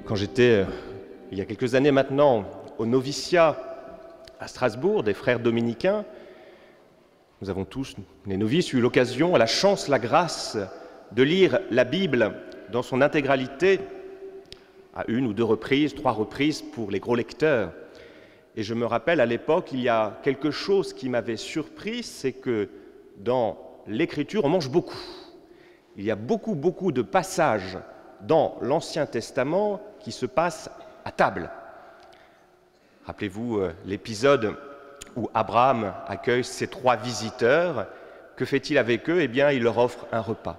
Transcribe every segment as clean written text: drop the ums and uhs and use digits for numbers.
Quand j'étais, il y a quelques années maintenant, au noviciat à Strasbourg, des frères dominicains, nous avons tous, les novices, eu l'occasion, la chance, la grâce de lire la Bible dans son intégralité, à une ou deux reprises, 3 reprises pour les gros lecteurs. Et je me rappelle, à l'époque, il y a quelque chose qui m'avait surpris, c'est que dans l'Écriture, on mange beaucoup. Il y a beaucoup de passages dans l'Ancien Testament qui se passent à table. Rappelez-vous l'épisode où Abraham accueille ses 3 visiteurs. Que fait-il avec eux? Eh bien, il leur offre un repas.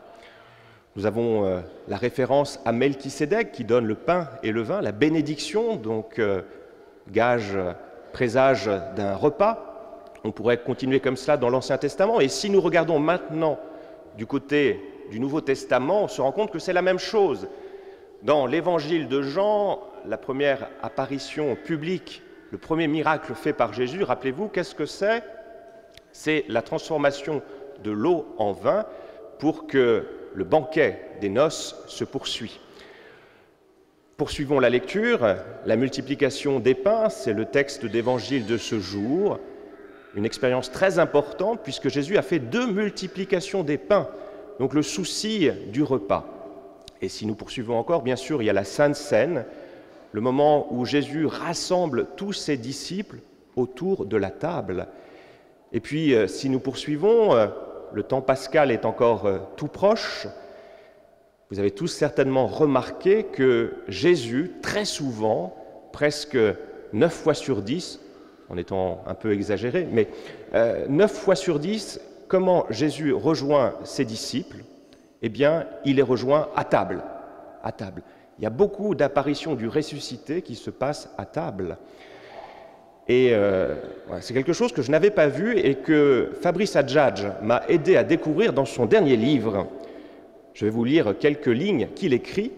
Nous avons la référence à Melchisédek qui donne le pain et le vin, la bénédiction, donc présage d'un repas. On pourrait continuer comme cela dans l'Ancien Testament. Et si nous regardons maintenant du côté du Nouveau Testament, on se rend compte que c'est la même chose. Dans l'Évangile de Jean, la première apparition publique, le premier miracle fait par Jésus, rappelez-vous, qu'est-ce que c'est? C'est la transformation de l'eau en vin pour que le banquet des noces se poursuit. Poursuivons la lecture. La multiplication des pains, c'est le texte d'évangile de ce jour. Une expérience très importante puisque Jésus a fait 2 multiplications des pains. Donc le souci du repas. Et si nous poursuivons encore, bien sûr, il y a la Sainte Seine, le moment où Jésus rassemble tous ses disciples autour de la table. Et puis, si nous poursuivons, le temps pascal est encore tout proche. Vous avez tous certainement remarqué que Jésus, très souvent, presque 9 fois sur 10, en étant un peu exagéré, mais 9 fois sur 10, comment Jésus rejoint ses disciples? Eh bien, il les rejoint à table. À table. Il y a beaucoup d'apparitions du ressuscité qui se passent à table. Et c'est quelque chose que je n'avais pas vu et que Fabrice Adjadj m'a aidé à découvrir dans son dernier livre. Je vais vous lire quelques lignes qu'il écrit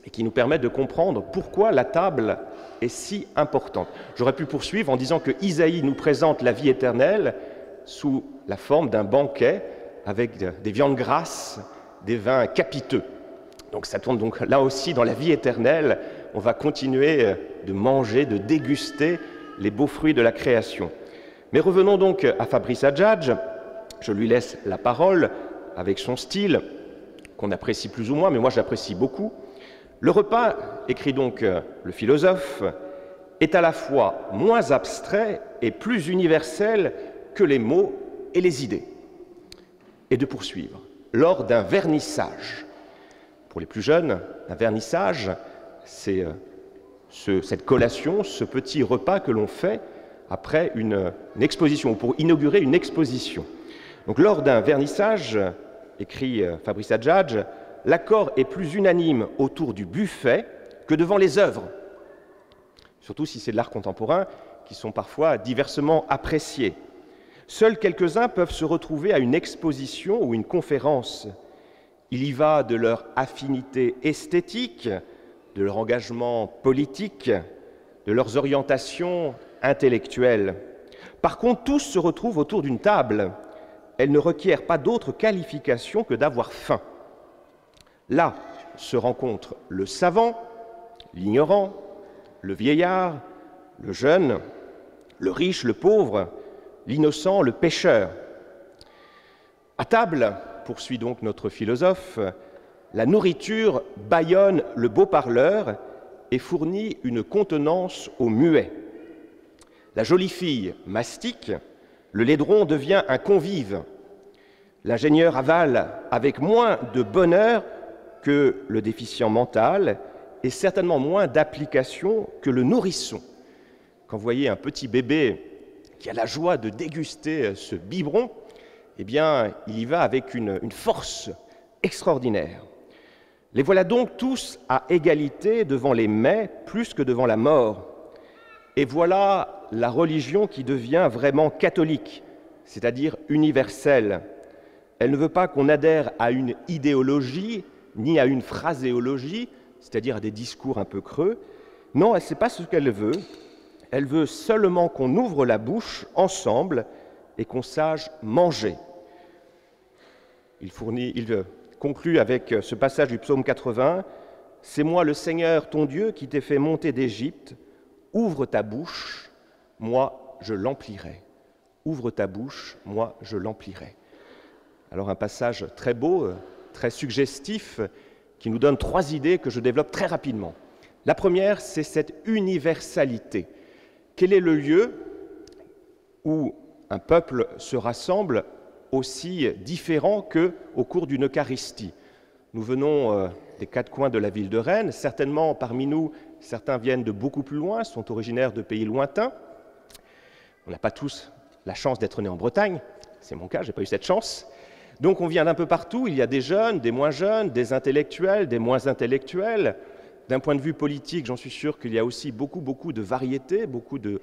et qui nous permettent de comprendre pourquoi la table est si importante. J'aurais pu poursuivre en disant que Isaïe nous présente la vie éternelle sous la forme d'un banquet avec des viandes grasses, des vins capiteux. Donc ça tourne donc là aussi dans la vie éternelle. On va continuer de manger, de déguster les beaux fruits de la création. Mais revenons donc à Fabrice Adjadj. Je lui laisse la parole avec son style, qu'on apprécie plus ou moins, mais moi j'apprécie beaucoup. Le repas, écrit donc le philosophe, est à la fois moins abstrait et plus universel que les mots et les idées. Et de poursuivre. Lors d'un vernissage, pour les plus jeunes, un vernissage, c'est cette collation, ce petit repas que l'on fait après une exposition, pour inaugurer une exposition. Donc lors d'un vernissage, écrit Fabrice Adjadj, l'accord est plus unanime autour du buffet que devant les œuvres, surtout si c'est de l'art contemporain, qui sont parfois diversement appréciés. Seuls quelques-uns peuvent se retrouver à une exposition ou une conférence. Il y va de leur affinité esthétique, de leur engagement politique, de leurs orientations intellectuelles. Par contre, tous se retrouvent autour d'une table. Elle ne requiert pas d'autre qualification que d'avoir faim. Là se rencontrent le savant, l'ignorant, le vieillard, le jeune, le riche, le pauvre, l'innocent, le pécheur. À table, poursuit donc notre philosophe, la nourriture bâillonne le beau parleur et fournit une contenance au muet. La jolie fille mastique, le laidron devient un convive. L'ingénieur avale avec moins de bonheur que le déficient mental et certainement moins d'application que le nourrisson. Quand vous voyez un petit bébé qui a la joie de déguster ce biberon, eh bien, il y va avec une force extraordinaire. Les voilà donc tous à égalité devant les mets plus que devant la mort. Et voilà la religion qui devient vraiment catholique, c'est-à-dire universelle. Elle ne veut pas qu'on adhère à une idéologie ni à une phraséologie, c'est-à-dire à des discours un peu creux. Non, ce n'est pas ce qu'elle veut. Elle veut seulement qu'on ouvre la bouche ensemble et qu'on sache manger. Il conclut avec ce passage du psaume 80, c'est moi le Seigneur ton Dieu qui t'ai fait monter d'Égypte. Ouvre ta bouche, moi je l'emplirai. Ouvre ta bouche, moi je l'emplirai. » Alors un passage très beau, très suggestif, qui nous donne 3 idées que je développe très rapidement. La première, c'est cette universalité. Quel est le lieu où un peuple se rassemble aussi différent qu'au cours d'une Eucharistie? Nous venons des 4 coins de la ville de Rennes. Certainement, parmi nous, certains viennent de beaucoup plus loin, sont originaires de pays lointains. On n'a pas tous la chance d'être nés en Bretagne. C'est mon cas, je n'ai pas eu cette chance. Donc on vient d'un peu partout. Il y a des jeunes, des moins jeunes, des intellectuels, des moins intellectuels. D'un point de vue politique, j'en suis sûr qu'il y a aussi beaucoup de variétés, beaucoup de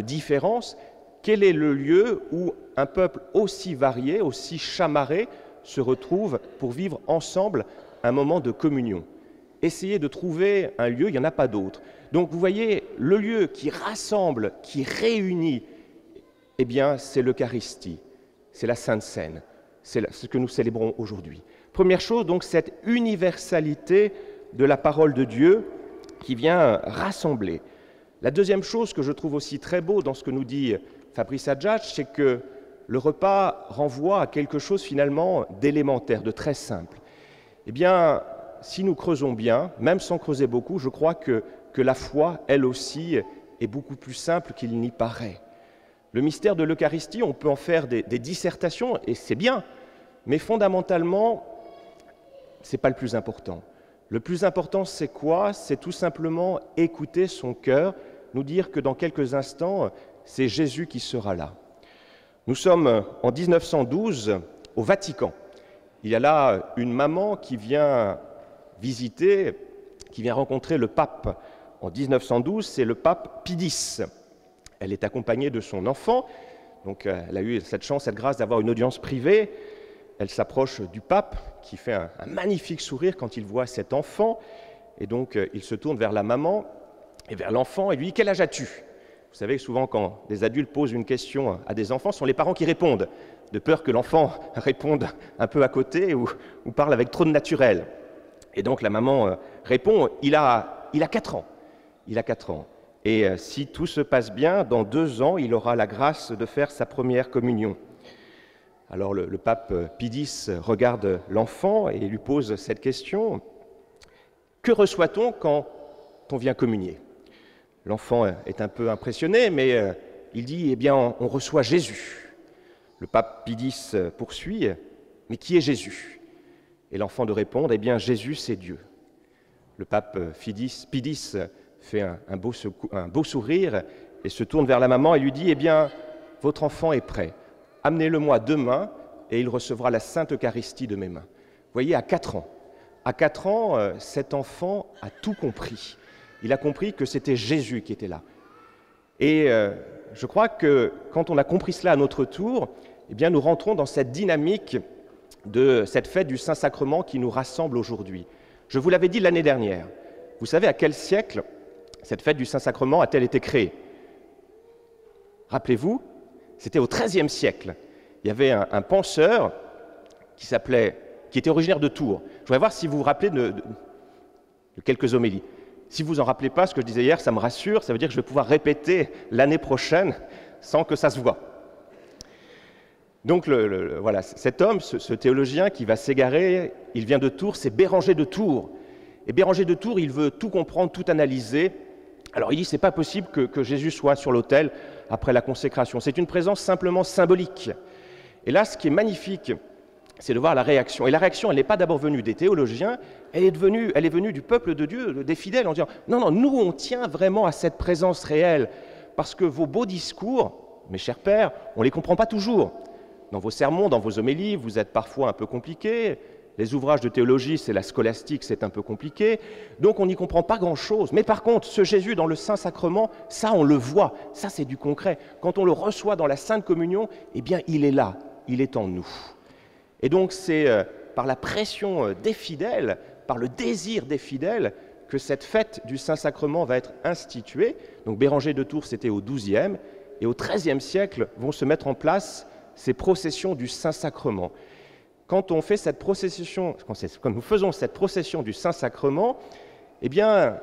différences. Quel est le lieu où un peuple aussi varié, aussi chamarré, se retrouve pour vivre ensemble un moment de communion? Essayez de trouver un lieu, il n'y en a pas d'autre. Donc vous voyez, le lieu qui rassemble, qui réunit, eh bien c'est l'Eucharistie, c'est la Sainte Seine, c'est ce que nous célébrons aujourd'hui. Première chose, donc, cette universalité de la parole de Dieu qui vient rassembler. La deuxième chose que je trouve aussi très beau dans ce que nous dit Fabrice Adjadj, c'est que le repas renvoie à quelque chose finalement d'élémentaire, de très simple. Eh bien, si nous creusons bien, même sans creuser beaucoup, je crois que la foi, elle aussi, est beaucoup plus simple qu'il n'y paraît. Le mystère de l'Eucharistie, on peut en faire des dissertations, et c'est bien, mais fondamentalement, ce n'est pas le plus important. Le plus important, c'est quoi? C'est tout simplement écouter son cœur, nous dire que dans quelques instants, c'est Jésus qui sera là. Nous sommes en 1912 au Vatican. Il y a là une maman qui vient visiter, qui vient rencontrer le pape. En 1912, c'est le pape Pie X. Elle est accompagnée de son enfant, donc elle a eu cette chance, cette grâce d'avoir une audience privée. Elle s'approche du pape, qui fait un magnifique sourire quand il voit cet enfant, et donc il se tourne vers la maman et vers l'enfant et lui dit « Quel âge as-tu » Vous savez, souvent quand des adultes posent une question à des enfants, ce sont les parents qui répondent, de peur que l'enfant réponde un peu à côté ou parle avec trop de naturel. Et donc la maman répond « Il a 4 ans. Il a 4 ans. Et si tout se passe bien, dans 2 ans, il aura la grâce de faire sa première communion. » Alors le pape Pie X regarde l'enfant et lui pose cette question. « Que reçoit-on quand on vient communier ?» L'enfant est un peu impressionné, mais il dit « Eh bien, on reçoit Jésus. » Le pape Pie X poursuit « Mais qui est Jésus ?» Et l'enfant de répondre « Eh bien, Jésus, c'est Dieu. » Le pape Pie X fait un beau sourire et se tourne vers la maman et lui dit « Eh bien, votre enfant est prêt. Amenez-le-moi demain et il recevra la Sainte Eucharistie de mes mains. » Vous voyez, à 4 ans. À 4 ans, cet enfant a tout compris. Il a compris que c'était Jésus qui était là. Et je crois que quand on a compris cela à notre tour, eh bien, nous rentrons dans cette dynamique de cette fête du Saint-Sacrement qui nous rassemble aujourd'hui. Je vous l'avais dit l'année dernière. Vous savez à quel siècle cette fête du Saint-Sacrement a-t-elle été créée? Rappelez-vous, c'était au XIIIe siècle. Il y avait un penseur qui était originaire de Tours. Je voudrais voir si vous vous rappelez de quelques homélies. Si vous en rappelez pas, ce que je disais hier, ça me rassure, ça veut dire que je vais pouvoir répéter l'année prochaine sans que ça se voie. Donc voilà, cet homme, ce théologien qui va s'égarer, il vient de Tours, c'est Béranger de Tours. Et Béranger de Tours, il veut tout comprendre, tout analyser. Alors il dit, c'est pas possible que Jésus soit sur l'autel après la consécration. C'est une présence simplement symbolique. Et là, ce qui est magnifique, c'est de voir la réaction. Et la réaction, elle n'est pas d'abord venue des théologiens, elle est venue du peuple de Dieu, des fidèles, en disant « Non, nous, on tient vraiment à cette présence réelle, parce que vos beaux discours, mes chers pères, on ne les comprend pas toujours. Dans vos sermons, dans vos homélies, vous êtes parfois un peu compliqués. Les ouvrages de théologie, c'est la scolastique, c'est un peu compliqué. Donc, on n'y comprend pas grand-chose. Mais par contre, ce Jésus dans le Saint-Sacrement, ça, on le voit. Ça, c'est du concret. Quand on le reçoit dans la Sainte Communion, eh bien, il est là. Il est en nous. Et donc, c'est par la pression des fidèles, par le désir des fidèles, que cette fête du Saint-Sacrement va être instituée. Donc, Béranger de Tours, c'était au XIIe. Et au XIIIe siècle, vont se mettre en place ces processions du Saint-Sacrement. quand on fait cette procession, quand nous faisons cette procession du Saint-Sacrement, eh bien,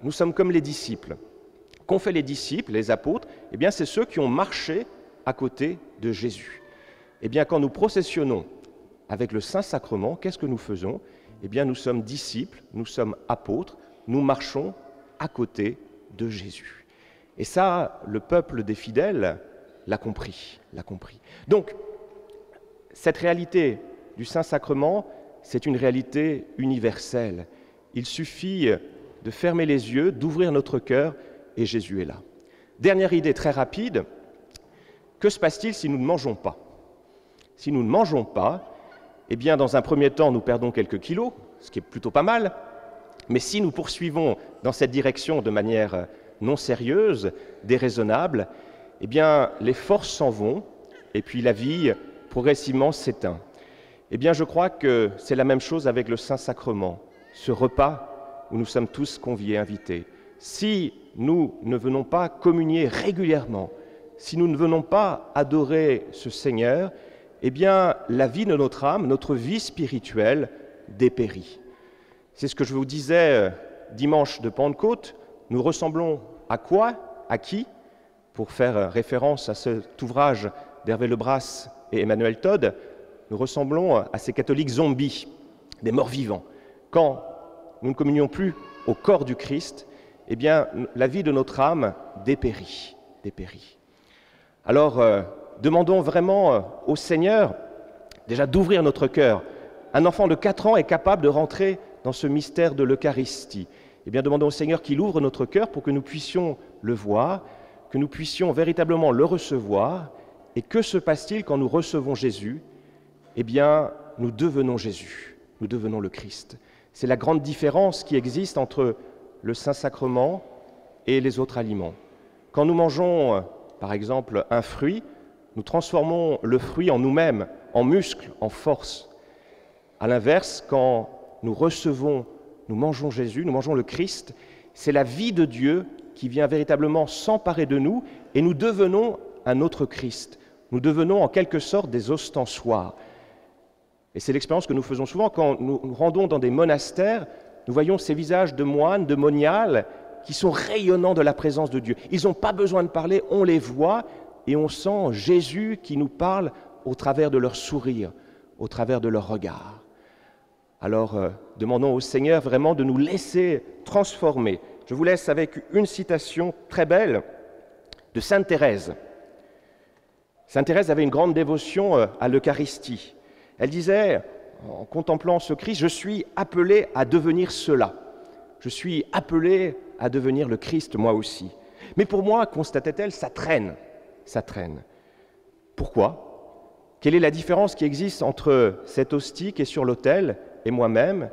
nous sommes comme les disciples. Qu'ont fait les disciples, les apôtres? Eh bien, c'est ceux qui ont marché à côté de Jésus. Eh bien, quand nous processionnons avec le Saint-Sacrement, qu'est-ce que nous faisons? Eh bien, nous sommes disciples, nous sommes apôtres, nous marchons à côté de Jésus. Et ça, le peuple des fidèles l'a compris. Donc, cette réalité du Saint-Sacrement, c'est une réalité universelle. Il suffit de fermer les yeux, d'ouvrir notre cœur, et Jésus est là. Dernière idée très rapide, que se passe-t-il si nous ne mangeons pas? Si nous ne mangeons pas, eh bien, dans un premier temps, nous perdons quelques kilos, ce qui est plutôt pas mal, mais si nous poursuivons dans cette direction de manière non sérieuse, déraisonnable, eh bien, les forces s'en vont, et puis la vie, progressivement, s'éteint. Eh bien, je crois que c'est la même chose avec le Saint-Sacrement, ce repas où nous sommes tous conviés, invités. Si nous ne venons pas communier régulièrement, si nous ne venons pas adorer ce Seigneur, eh bien, la vie de notre âme, notre vie spirituelle dépérit. C'est ce que je vous disais dimanche de Pentecôte. Nous ressemblons à quoi? À qui? Pour faire référence à cet ouvrage d'Hervé Lebras et Emmanuel Todd, nous ressemblons à ces catholiques zombies, des morts vivants. Quand nous ne communions plus au corps du Christ, eh bien, la vie de notre âme dépérit. Alors, demandons vraiment au Seigneur déjà d'ouvrir notre cœur. Un enfant de 4 ans est capable de rentrer dans ce mystère de l'Eucharistie. Eh bien, demandons au Seigneur qu'il ouvre notre cœur pour que nous puissions le voir, que nous puissions véritablement le recevoir. Et que se passe-t-il quand nous recevons Jésus? Eh bien, nous devenons Jésus, nous devenons le Christ. C'est la grande différence qui existe entre le Saint-Sacrement et les autres aliments. Quand nous mangeons, par exemple, un fruit, nous transformons le fruit en nous-mêmes, en muscles, en force. À l'inverse, quand nous recevons, nous mangeons Jésus, nous mangeons le Christ, c'est la vie de Dieu qui vient véritablement s'emparer de nous et nous devenons un autre Christ. Nous devenons en quelque sorte des ostensoirs. Et c'est l'expérience que nous faisons souvent quand nous nous rendons dans des monastères. Nous voyons ces visages de moines, de moniales, qui sont rayonnants de la présence de Dieu. Ils n'ont pas besoin de parler, on les voit et on sent Jésus qui nous parle au travers de leur sourire, au travers de leur regard. Alors, demandons au Seigneur vraiment de nous laisser transformer. Je vous laisse avec une citation très belle de Sainte Thérèse. Sainte Thérèse avait une grande dévotion à l'Eucharistie. Elle disait, en contemplant ce Christ, « Je suis appelé à devenir cela. Je suis appelé à devenir le Christ, moi aussi. » Mais pour moi, constatait-elle, ça traîne. Pourquoi? Quelle est la différence qui existe entre cette hostie qui est sur l'autel et moi-même?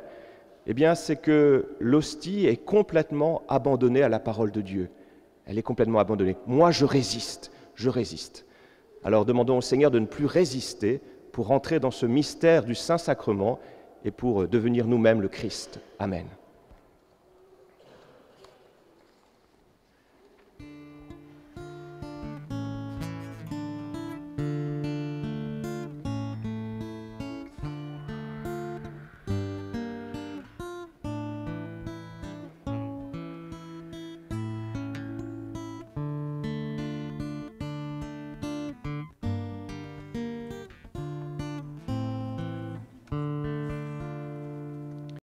Eh bien, c'est que l'hostie est complètement abandonnée à la parole de Dieu. Elle est complètement abandonnée. Moi, je résiste. Alors, demandons au Seigneur de ne plus résister pour entrer dans ce mystère du Saint-Sacrement et pour devenir nous-mêmes le Christ. Amen.